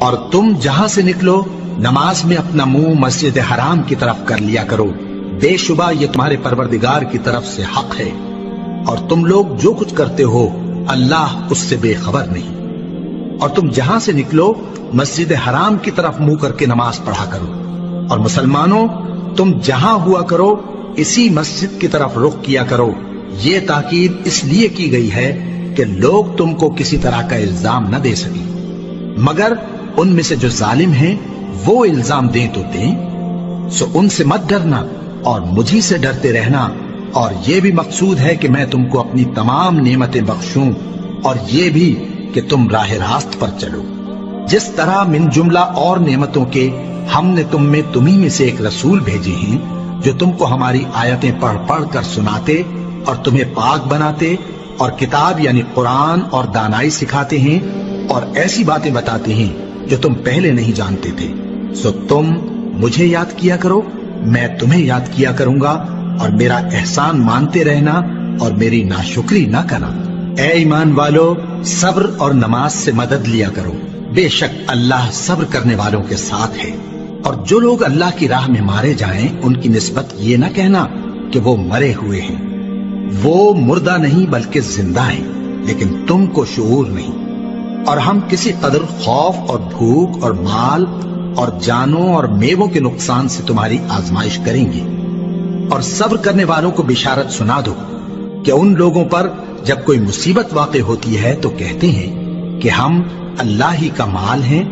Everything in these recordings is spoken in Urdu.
اور تم جہاں سے نکلو نماز میں اپنا منہ مسجد حرام کی طرف کر لیا کرو، بے شبہ یہ تمہارے پروردگار کی طرف سے حق ہے، اور تم لوگ جو کچھ کرتے ہو اللہ اس سے بے خبر نہیں۔ اور تم جہاں سے نکلو مسجد حرام کی طرف منہ کر کے نماز پڑھا کرو، اور مسلمانوں تم جہاں ہوا کرو اسی مسجد کی طرف رخ کیا کرو۔ یہ تاکید اس لیے کی گئی ہے کہ لوگ تم کو کسی طرح کا الزام نہ دے سکیں، مگر ان میں سے جو ظالم ہیں وہ الزام دیں تو دیں، سو ان سے مت ڈرنا اور مجھی سے ڈرتے رہنا، اور یہ بھی مقصود ہے کہ میں تم کو اپنی تمام نعمتیں بخشوں، اور یہ بھی کہ تم راہ راست پر چلو۔ جس طرح من جملہ اور نعمتوں کے ہم نے تمہیں میں سے ایک رسول بھیجے ہیں جو تم کو ہماری آیتیں پڑھ پڑھ کر سناتے اور تمہیں پاک بناتے، اور کتاب یعنی قرآن اور دانائی سکھاتے ہیں، اور ایسی باتیں بتاتے ہیں جو تم پہلے نہیں جانتے تھے، سو تم مجھے یاد کیا کرو، میں تمہیں یاد کیا کروں گا، اور میرا احسان مانتے رہنا اور میری ناشکری نہ کرنا۔ اے ایمان والو، صبر اور نماز سے مدد لیا کرو، بے شک اللہ صبر کرنے والوں کے ساتھ ہے۔ اور جو لوگ اللہ کی راہ میں مارے جائیں ان کی نسبت یہ نہ کہنا کہ وہ مرے ہوئے ہیں، وہ مردہ نہیں بلکہ زندہ ہیں، لیکن تم کو شعور نہیں۔ اور ہم کسی قدر خوف اور بھوک اور مال اور جانوں اور میووں کے نقصان سے تمہاری آزمائش کریں گے، اور صبر کرنے والوں کو بشارت سنا دو کہ ان لوگوں پر جب کوئی مصیبت واقع ہوتی ہے تو کہتے ہیں کہ ہم اللہ ہی کا مال ہیں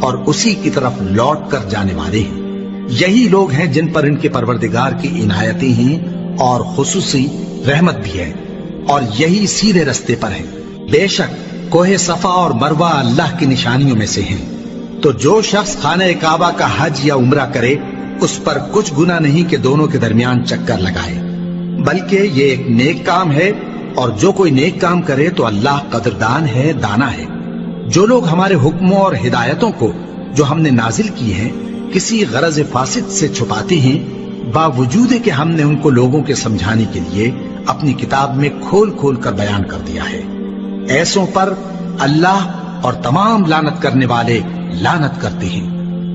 اور اسی کی طرف لوٹ کر جانے والے ہیں۔ یہی لوگ ہیں جن پر ان کے پروردگار کی عنایتیں ہیں اور خصوصی رحمت بھی ہے، اور یہی سیدھے رستے پر ہیں۔ بے شک کوہ صفا اور مروہ اللہ کی نشانیوں میں سے ہیں، تو جو شخص خانہ کعبہ کا حج یا عمرہ کرے اس پر کچھ گناہ نہیں کہ دونوں کے درمیان چکر لگائے، بلکہ یہ ایک نیک کام ہے، اور جو کوئی نیک کام کرے تو اللہ قدردان ہے، دانا ہے۔ جو لوگ ہمارے حکموں اور ہدایتوں کو جو ہم نے نازل کی ہیں کسی غرض فاسد سے چھپاتے ہیں، باوجود کہ ہم نے ان کو لوگوں کے سمجھانے کے لیے اپنی کتاب میں کھول کھول کر بیان کر دیا ہے، ایسوں پر اللہ اور تمام لعنت کرنے والے لعنت کرتے ہیں۔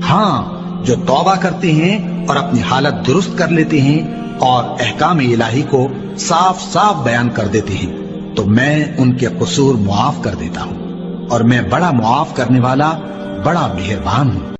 ہاں، جو توبہ کرتے ہیں اور اپنی حالت درست کر لیتے ہیں اور احکام الہی کو صاف صاف بیان کر دیتے ہیں تو میں ان کے قصور معاف کر دیتا ہوں، اور میں بڑا معاف کرنے والا، بڑا مہربان ہوں۔